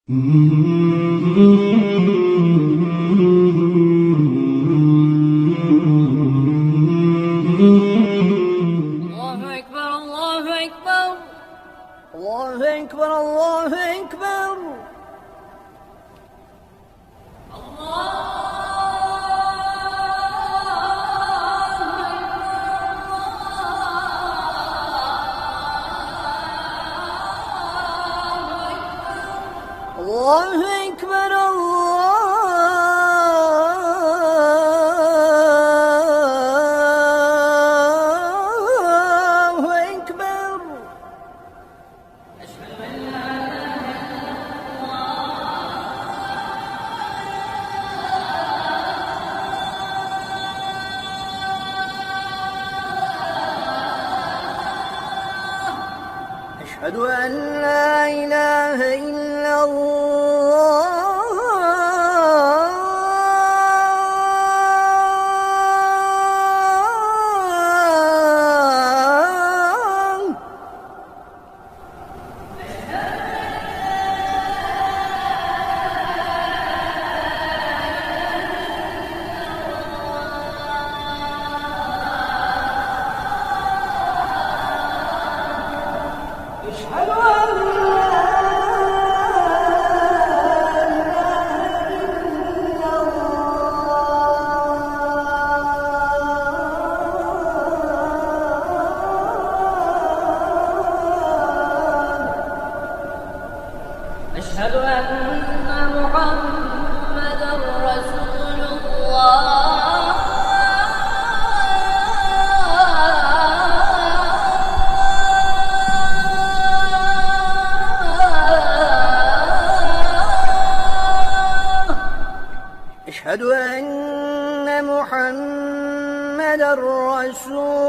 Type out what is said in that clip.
الله أكبر الله أكبر الله أكبر الله أكبر الله أكبر الله أكبر أشهد أن لا أشهد أن لا إله إلا الله أشهد أن أشهد أن محمدا رسول الله أشهد أن محمدا رسول